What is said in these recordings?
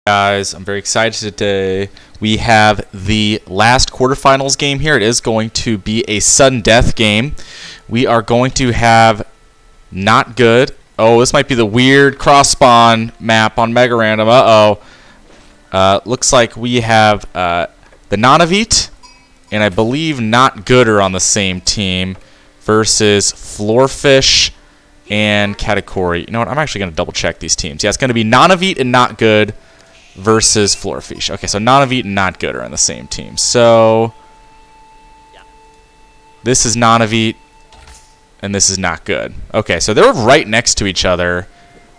Guys, I'm very excited today. We have the last quarterfinals game here. It is going to be a sudden death game. We are going to have not good. Oh, this might be the weird cross spawn map on Mega Random. Looks like we have the Navneets and I believe not good are on the same team versus Floorfish and Category. You know what? I'm actually going to double check these teams. Yeah, it's going to be Navneets and not good versus Floorfish. Okay, so Navneets and not good are on the same team. So this is Navneets and this is not good. Okay, so they're right next to each other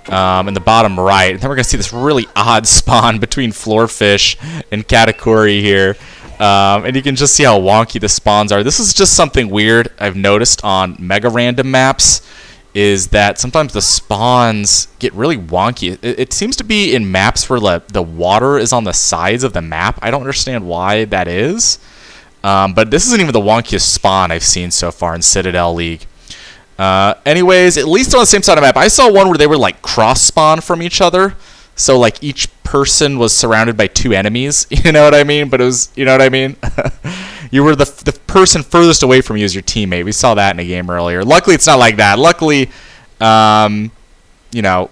in the bottom right. And then we're going to see this really odd spawn between Floorfish and Category here. And you can just see how wonky the spawns are. This is just something weird I've noticed on Mega Random maps, is that sometimes the spawns get really wonky. It seems to be in maps where the water is on the sides of the map. I don't understand why that is. But this isn't even the wonkiest spawn I've seen so far in Citadel League. Anyways, at least on the same side of the map, I saw one where they were like cross-spawn from each other. So like each person was surrounded by two enemies. You know what I mean? But it was, you know what I mean? You were the person furthest away from you as your teammate. We saw that in a game earlier. Luckily, it's not like that. Luckily, you know,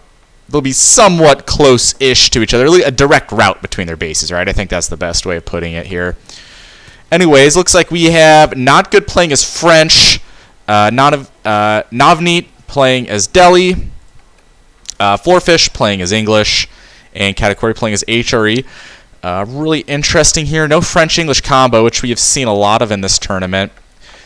they'll be somewhat close-ish to each other. A direct route between their bases, right? I think that's the best way of putting it here. Anyways, looks like we have Not Good playing as French, Navneets playing as Delhi, Floorfish playing as English, and Category playing as HRE. Really interesting here. No French-English combo, which we have seen a lot of in this tournament.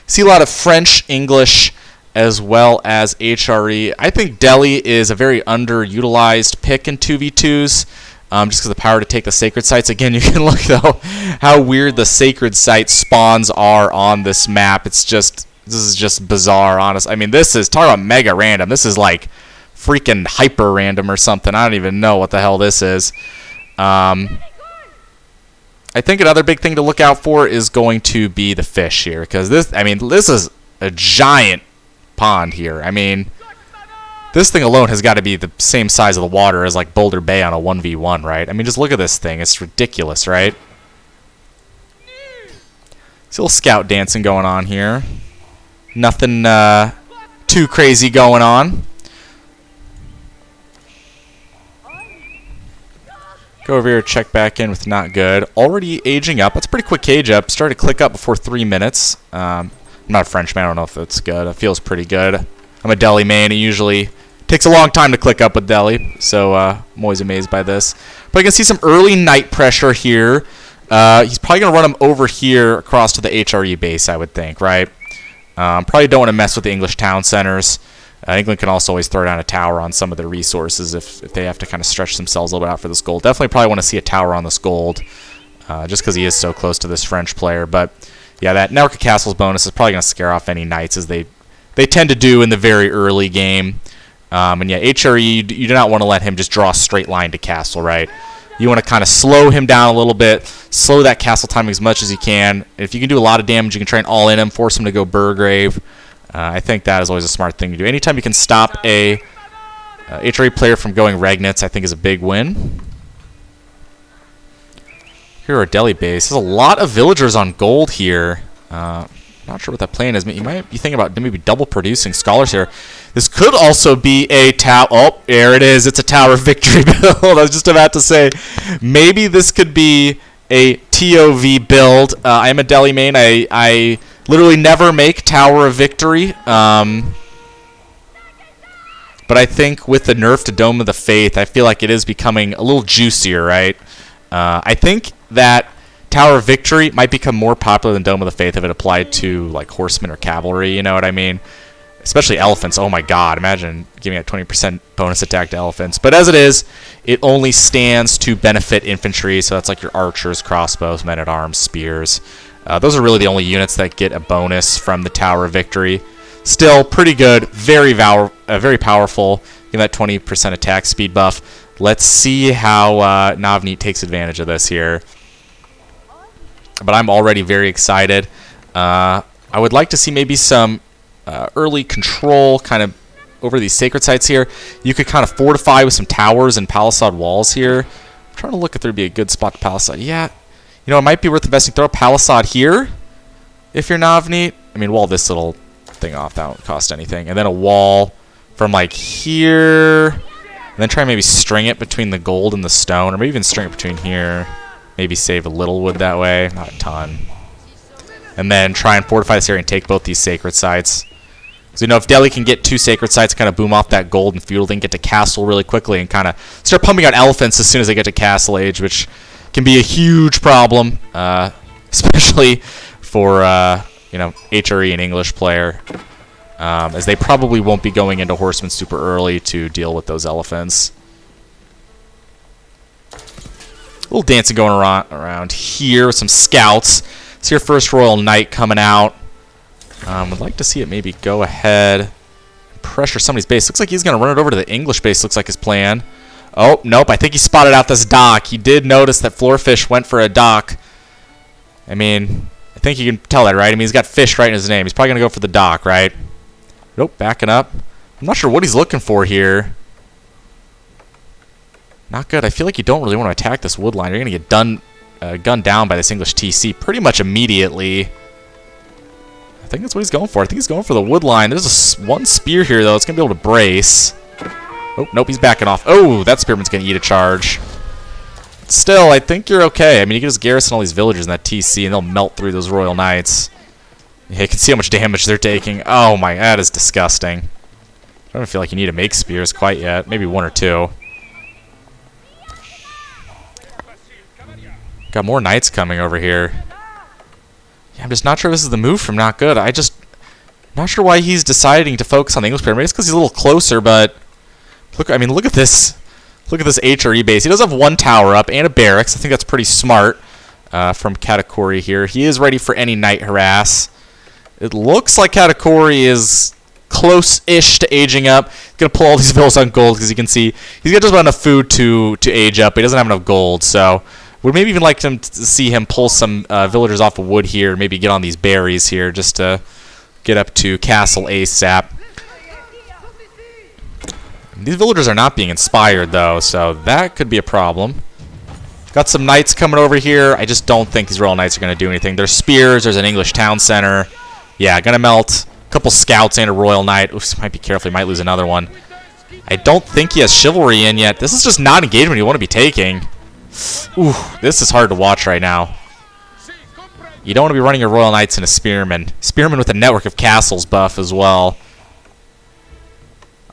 See a lot of French-English as well as HRE. I think Delhi is a very underutilized pick in 2v2s, just because of the power to take the sacred sites. Again, you can look, though, how weird the sacred site spawns are on this map. This is just bizarre, honest. I mean, talk about mega random. This is like freaking hyper random or something. I don't even know what the hell this is. I think another big thing to look out for is going to be the fish here, because this is a giant pond here. I mean, this thing alone has got to be the same size of the water as like Boulder Bay on a 1v1, right? I mean, just look at this thing. It's ridiculous, right? It's a little scout dancing going on here. Nothing too crazy going on. Go over here, check back in with not good. Already aging up. That's a pretty quick age up. Started to click up before 3 minutes. I'm not a Frenchman. I don't know if that's good. It feels pretty good. I'm a Delhi main. It usually takes a long time to click up with Delhi, so I'm always amazed by this. But I can see some early night pressure here. He's probably going to run him over here across to the HRE base, I would think, right? Probably don't want to mess with the English town centers. England can also always throw down a tower on some of their resources if they have to kind of stretch themselves a little bit out for this gold. Definitely probably want to see a tower on this gold, just because he is so close to this French player. But yeah, that Network of Castles bonus is probably going to scare off any knights, as they tend to do in the very early game. And yeah, HRE, you do not want to let him just draw a straight line to castle, right? You want to kind of slow him down a little bit, slow that castle timing as much as you can. If you can do a lot of damage, you can try and all in him, force him to go Burgrave. I think that is always a smart thing to do. Anytime you can stop a HRE player from going Regnitz, I think is a big win. Here are Delhi base. There's a lot of villagers on gold here. Not sure what that plan is. You might be thinking about maybe double producing scholars here. This could also be a tower. Oh, there it is. It's a Tower of Victory build. I was just about to say, maybe this could be a TOV build. I am a Delhi main. I literally never make Tower of Victory. But I think with the nerf to Dome of the Faith, I feel like it is becoming a little juicier, right? I think that Tower of Victory might become more popular than Dome of the Faith if it applied to like horsemen or cavalry, you know what I mean? Especially elephants. Oh my god, imagine giving a 20% bonus attack to elephants. But as it is, it only stands to benefit infantry, so that's like your archers, crossbows, men-at-arms, spears. Those are really the only units that get a bonus from the Tower of Victory. Still pretty good, very powerful. Give that 20% attack speed buff. Let's see how Navneets takes advantage of this here. But I'm already very excited. I would like to see maybe some early control kind of over these sacred sites here. You could kind of fortify with some towers and palisade walls here. trying to look if there'd be a good spot to palisade. Yeah, you know, it might be worth investing. Throw a palisade here if you're Navneet. I mean, wall this little thing off. That won't cost anything. And then a wall from like here. And then try and maybe string it between the gold and the stone. Or maybe even string it between here. Maybe save a little wood that way. Not a ton. And then try and fortify this area and take both these sacred sites. So, you know, if Delhi can get 2 sacred sites, kind of boom off that gold and feudal, they can get to castle really quickly and kind of start pumping out elephants as soon as they get to castle age, which can be a huge problem, especially for, you know, HRE and English player, as they probably won't be going into horsemen super early to deal with those elephants. A little dancing going around here with some scouts. It's your first Royal Knight coming out. Would like to see it maybe go ahead and pressure somebody's base. Looks like he's going to run it over to the English base, looks like his plan. Oh, nope, I think he spotted out this dock. He did notice that Floorfish went for a dock. I mean, I think you can tell that, right? I mean, he's got fish right in his name. He's probably going to go for the dock, right? Nope, backing up. I'm not sure what he's looking for here. Not good. I feel like you don't really want to attack this wood line. You're going to get gunned down by this English TC pretty much immediately. I think that's what he's going for. I think he's going for the wood line. There's one spear here, though. It's going to be able to brace. Oh, nope, he's backing off. Oh, that spearman's going to eat a charge. Still, I think you're okay. I mean, you can just garrison all these villagers in that TC, and they'll melt through those Royal Knights. Yeah, you can see how much damage they're taking. Oh, my, that is disgusting. I don't feel like you need to make spears quite yet. Maybe 1 or 2. Got more knights coming over here. Yeah, I'm just not sure this is the move from Not Good. Not sure why he's deciding to focus on the English player. Maybe it's because he's a little closer, but look. I mean, look at this. Look at this HRE base. He does have 1 tower up and a barracks. I think that's pretty smart from Katakuri here. He is ready for any knight harass. It looks like Katakuri is close-ish to aging up. He's gonna pull all these villas on gold because you can see he's got just about enough food to age up. But he doesn't have enough gold, so. Would maybe even like to see him pull some villagers off of wood here, maybe get on these berries here just to get up to castle ASAP. These villagers are not being inspired, though, so that could be a problem. Got some knights coming over here. I just don't think these Royal Knights are going to do anything. There's spears. There's an English town center. Yeah, going to melt. A couple scouts and a Royal Knight. Oops, might be careful. He might lose another one. I don't think he has chivalry in yet. This is just not engagement you want to be taking. Ooh, this is hard to watch right now. You don't want to be running your Royal Knights into Spearmen. Spearmen with a network of castles buff as well.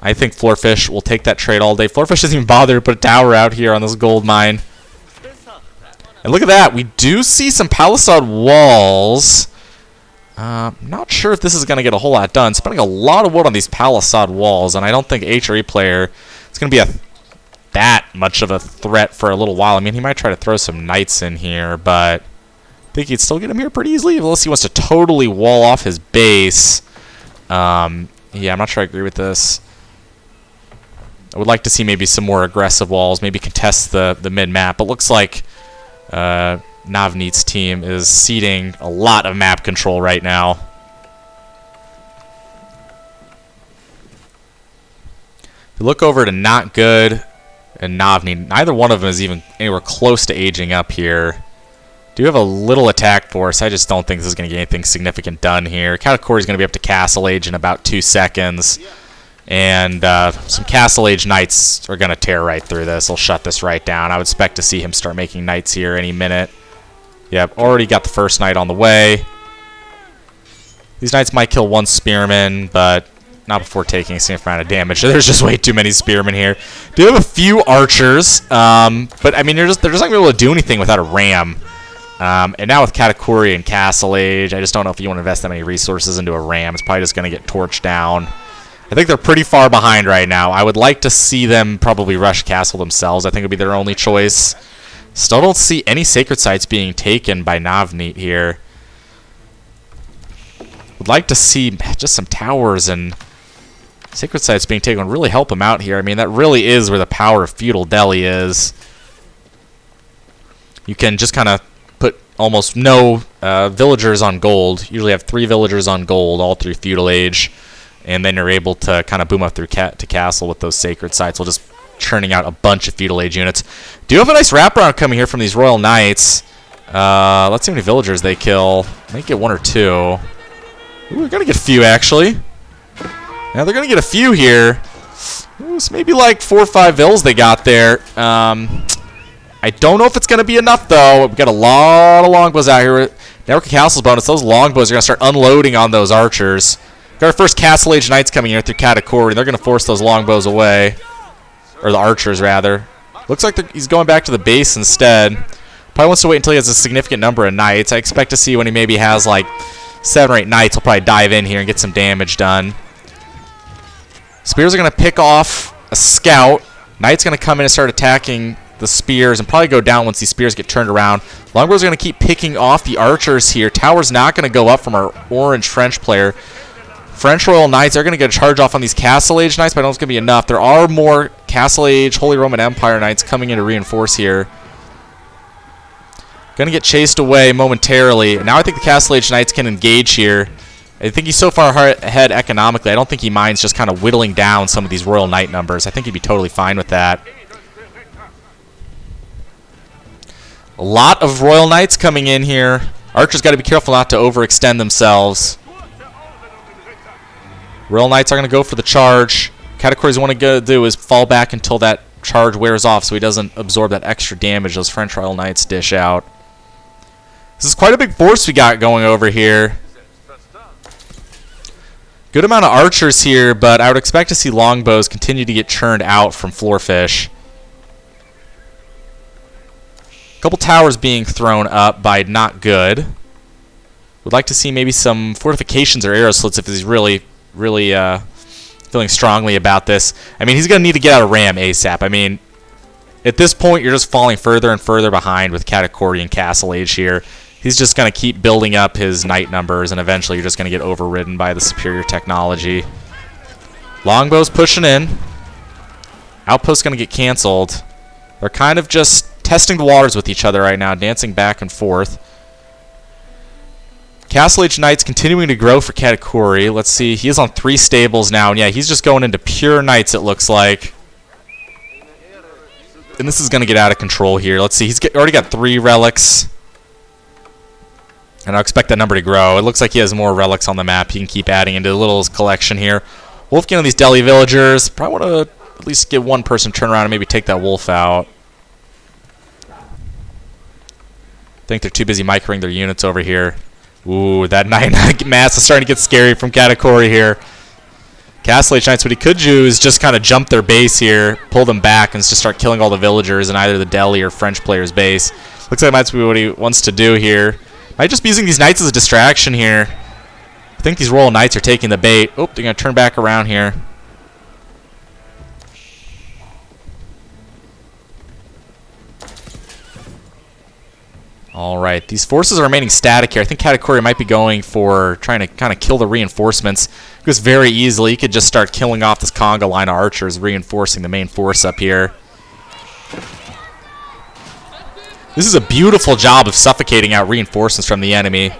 I think Floorfish will take that trade all day. Floorfish doesn't even bother to put a tower out here on this gold mine. And look at that. We do see some palisade walls. Not sure if this is going to get a whole lot done. Spending a lot of wood on these palisade walls, and I don't think HRE player is going to be that much of a threat for a little while. I mean, he might try to throw some knights in here, but I think he'd still get him here pretty easily unless he wants to totally wall off his base. Yeah, I'm not sure I agree with this. I would like to see maybe some more aggressive walls, maybe contest the mid-map. But looks like Navneets' team is ceding a lot of map control right now. If you look over to Not Good and Navneet, neither one of them is even anywhere close to aging up here. Do have a little attack force. I just don't think this is going to get anything significant done here. Katakuri is going to be up to castle age in about 2 seconds. And some castle age knights are going to tear right through this. They'll shut this right down. I would expect to see him start making knights here any minute. Yep, already got the first knight on the way. These knights might kill 1 spearman, but not before taking a significant amount of damage. There's just way too many spearmen here. Do have a few archers, but I mean they're just not going to be able to do anything without a ram. And now with Katakuri and Castle Age, I just don't know if you want to invest that many resources into a ram. It's probably just going to get torched down. I think they're pretty far behind right now. I would like to see them probably rush castle themselves. I think it would be their only choice. Still don't see any sacred sites being taken by Navneet here. Would like to see just some towers and sacred sites being taken would really help him out here. I mean, that really is where the power of feudal Delhi is. You can just kind of put almost no villagers on gold. Usually have 3 villagers on gold all through feudal age. And then you're able to kind of boom up through to castle with those sacred sites. We'll just churning out a bunch of feudal age units. Do have a nice wraparound coming here from these Royal Knights. Let's see how many villagers they kill. Might get 1 or 2. Ooh, we're going to get a few, actually. Now they're going to get a few here. Ooh, it's maybe like 4 or 5 vills they got there. I don't know if it's going to be enough, though. We've got a lot of longbows out here. Network of Castles bonus. Those longbows are going to start unloading on those archers. Got our first Castle Age Knights coming in through Katakuri. They're going to force those longbows away. Or the archers, rather. Looks like he's going back to the base instead. Probably wants to wait until he has a significant number of knights. I expect to see when he maybe has like 7 or 8 knights, he'll probably dive in here and get some damage done. Spears are going to pick off a scout. Knight's going to come in and start attacking the spears and probably go down once these spears get turned around. Longbows are going to keep picking off the archers here. Tower's not going to go up from our orange French player. French Royal Knights are going to get a charge off on these Castle Age Knights, but I don't think it's going to be enough. There are more Castle Age Holy Roman Empire Knights coming in to reinforce here. Going to get chased away momentarily. Now I think the Castle Age Knights can engage here. I think he's so far ahead economically, I don't think he minds just kind of whittling down some of these Royal Knight numbers. I think he'd be totally fine with that. A lot of Royal Knights coming in here. Archers got to be careful not to overextend themselves. Royal Knights are going to go for the charge. Categories want to do is fall back until that charge wears off so he doesn't absorb that extra damage those French Royal Knights dish out. This is quite a big force we got going over here. Good amount of archers here, but I would expect to see longbows continue to get churned out from Floorfish. Couple towers being thrown up by Not Good. Would like to see maybe some fortifications or arrow slits if he's really feeling strongly about this. I mean, he's going to need to get out of Ram ASAP. I mean, at this point, you're just falling further and further behind with Katakuri and Castle Age here. He's just going to keep building up his knight numbers, and eventually you're just going to get overridden by the superior technology. Longbows pushing in. Outpost's going to get canceled. They're kind of just testing the waters with each other right now, dancing back and forth. Castle Age Knights continuing to grow for Katakuri. Let's see, he is on 3 stables now, and yeah, he's just going into pure knights, it looks like. And this is going to get out of control here. Let's see, he's already got 3 relics. And I expect that number to grow. It looks like he has more relics on the map he can keep adding into the little collection here. Wolfgang on these Delhi villagers. Probably want to at least get one person turn around and maybe take that wolf out. I think they're too busy microing their units over here. Ooh, that knight mass is starting to get scary from Katakuri here. Castle Age Knights, what he could do is just kind of jump their base here, pull them back, and just start killing all the villagers in either the Delhi or French player's base. Looks like that's what he wants to do here. Might just be using these knights as a distraction here. I think these Royal Knights are taking the bait. Oh, they're going to turn back around here. All right, these forces are remaining static here. I think Katakuri might be going for trying to kind of kill the reinforcements. Because very easily, he could just start killing off this conga line of archers, reinforcing the main force up here. This is a beautiful job of suffocating out reinforcements from the enemy.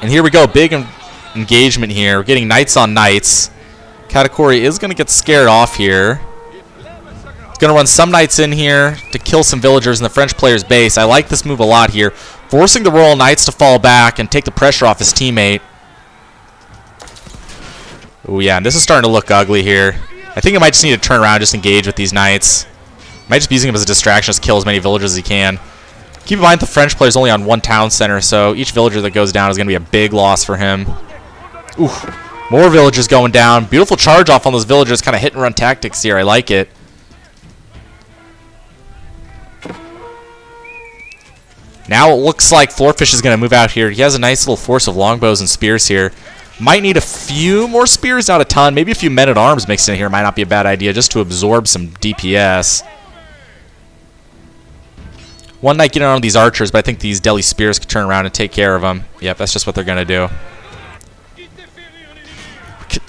And here we go, big engagement here. We're getting knights on knights. Katakuri is going to get scared off here. He's going to run some knights in here to kill some villagers in the French player's base. I like this move a lot here. Forcing the Royal Knights to fall back and take the pressure off his teammate. Oh yeah, and this is starting to look ugly here. I think I might just need to turn around and just engage with these knights. Might just be using him as a distraction, just kill as many villagers as he can. Keep in mind the French player's only on 1 town center, so each villager that goes down is going to be a big loss for him. Ooh, more villagers going down. Beautiful charge off on those villagers, kind of hit and run tactics here. I like it. Now it looks like Floorfish is going to move out here. He has a nice little force of longbows and spears here. Might need a few more spears, not a ton. Maybe a few men-at-arms mixed in here might not be a bad idea, just to absorb some DPS. One knight getting on these archers, but I think these Delhi spears could turn around and take care of them. Yep, that's just what they're going to do.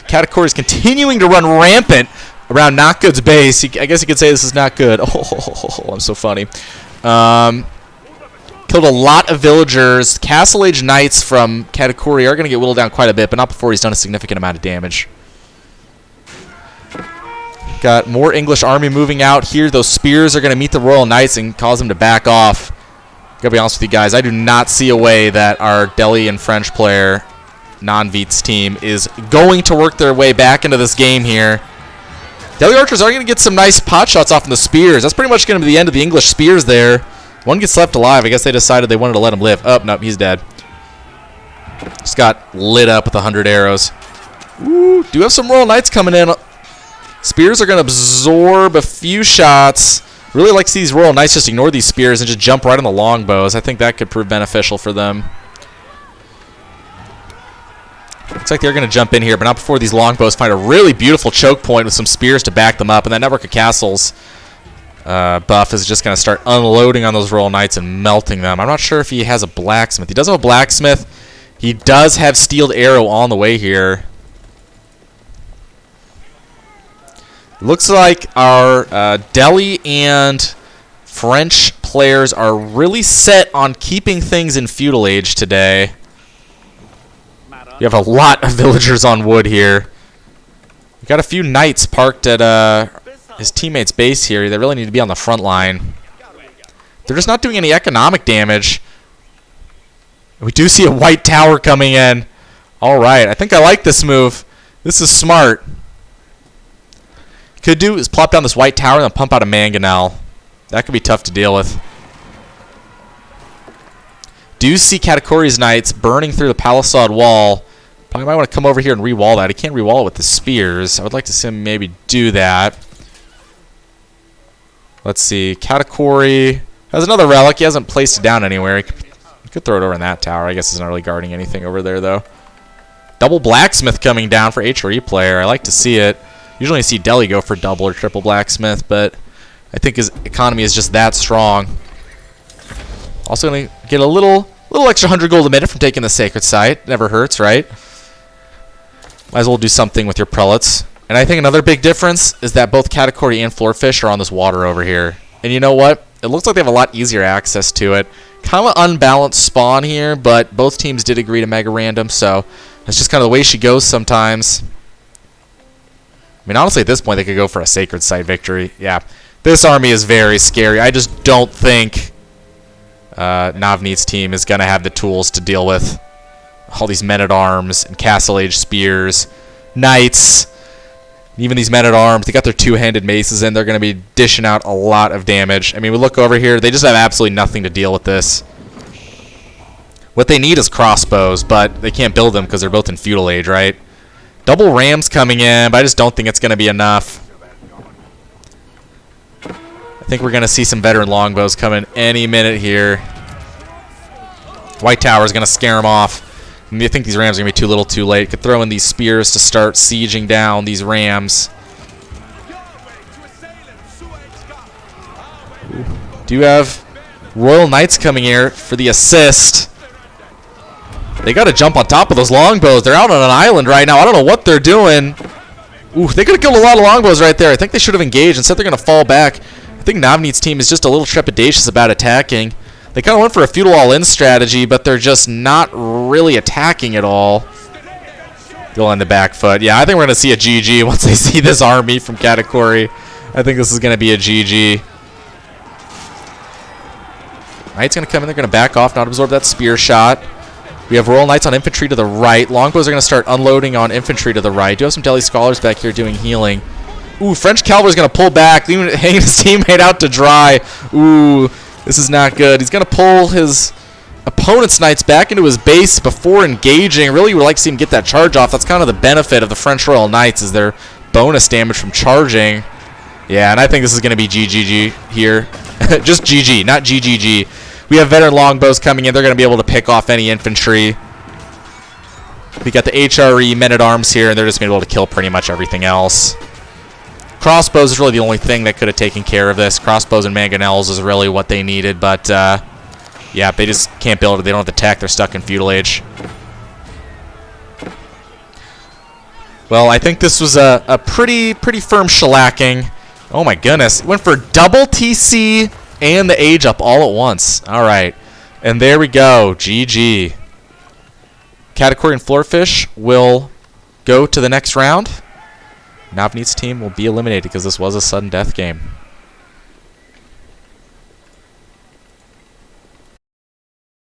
Katakuri is continuing to run rampant around Not Good's base. I guess you could say this is Not Good. Oh, I'm so funny. Killed a lot of villagers. Castle Age Knights from Katakuri are going to get whittled down quite a bit, but not before he's done a significant amount of damage. Got more English army moving out here. Those spears are going to meet the Royal Knights and cause them to back off. Gotta be honest with you guys, I do not see a way that our Delhi and French player, Navneets team, is going to work their way back into this game here. Delhi archers are going to get some nice pot shots off in the spears. That's pretty much going to be the end of the English spears there. One gets left alive. I guess they decided they wanted to let him live. Oh, nope, he's dead. Just got lit up with 100 arrows. Ooh, do have some Royal Knights coming in. Spears are going to absorb a few shots. Really like to see these Royal Knights just ignore these spears and just jump right on the longbows. I think that could prove beneficial for them. Looks like they're going to jump in here, but not before these longbows find a really beautiful choke point with some spears to back them up. And that Network of Castles buff is just going to start unloading on those Royal Knights and melting them. I'm not sure if he has a blacksmith. He does have a blacksmith. He does have steeled arrow on the way here. Looks like our Delhi and French players are really set on keeping things in feudal age today. You have a lot of villagers on wood here. We got a few knights parked at his teammate's base here. They really need to be on the front line. They're just not doing any economic damage. We do see a white tower coming in. All right, I think I like this move. This is smart. Could do is plop down this white tower and then pump out a mangonel. That could be tough to deal with. Do see Katakuri's knights burning through the palisade wall. Probably might want to come over here and re-wall that. He can't re-wall it with the spears. I would like to see him maybe do that. Let's see. Katakuri has another relic. He hasn't placed it down anywhere. He could throw it over in that tower. I guess he's not really guarding anything over there, though. Double blacksmith coming down for HRE player. I like to see it. Usually I see Delhi go for double or triple blacksmith, but I think his economy is just that strong. Also going to get a little extra 100 gold a minute from taking the sacred site. Never hurts, right? Might as well do something with your prelates. And I think another big difference is that both Katakuri and Floorfish are on this water over here. And you know what? It looks like they have a lot easier access to it. Kind of an unbalanced spawn here, but both teams did agree to mega random, so that's just kind of the way she goes sometimes. I mean, honestly, at this point, they could go for a sacred site victory. Yeah, this army is very scary. I just don't think Navneets' team is going to have the tools to deal with all these men-at-arms and castle-age spears, knights, even these men-at-arms. They got their two-handed maces in. They're going to be dishing out a lot of damage. I mean, we look over here. They just have absolutely nothing to deal with this. What they need is crossbows, but they can't build them because they're both in feudal age, right? Double rams coming in, but I just don't think it's going to be enough. I think we're going to see some veteran longbows coming any minute here. White Tower is going to scare them off. I think these rams are going to be too little too late. Could throw in these spears to start sieging down these rams. Ooh. Do you have Royal Knights coming here for the assist? They got to jump on top of those longbows. They're out on an island right now. I don't know what they're doing. Ooh, they could have killed a lot of longbows right there. I think they should have engaged. Instead, they're going to fall back. I think Navneets' team is just a little trepidatious about attacking. They kind of went for a feudal all-in strategy, but they're just not really attacking at all. Go on the back foot. Yeah, I think we're going to see a GG once they see this army from Katakuri. I think this is going to be a GG. Knight's going to come in. They're going to back off, not absorb that spear shot. We have Royal Knights on infantry to the right. Longbows are going to start unloading on infantry to the right. Do have some Delhi Scholars back here doing healing. Ooh, French Cavalry is going to pull back, leaving hanging his teammate out to dry. Ooh, this is not good. He's going to pull his opponent's knights back into his base before engaging. Really would like to see him get that charge off. That's kind of the benefit of the French Royal Knights, is their bonus damage from charging. Yeah, and I think this is going to be GGG here. Just GG, not GGG. We have veteran longbows coming in. They're going to be able to pick off any infantry. We got the HRE men-at-arms here, and they're just going to be able to kill pretty much everything else. Crossbows is really the only thing that could have taken care of this. Crossbows and mangonels is really what they needed, but yeah, they just can't build it. They don't have the tech. They're stuck in feudal age. Well, I think this was a pretty firm shellacking. Oh my goodness. It went for double TC and the age up all at once. All right. And there we go. GG. Katakuri and Floorfish will go to the next round. Navneets' team will be eliminated because this was a sudden death game.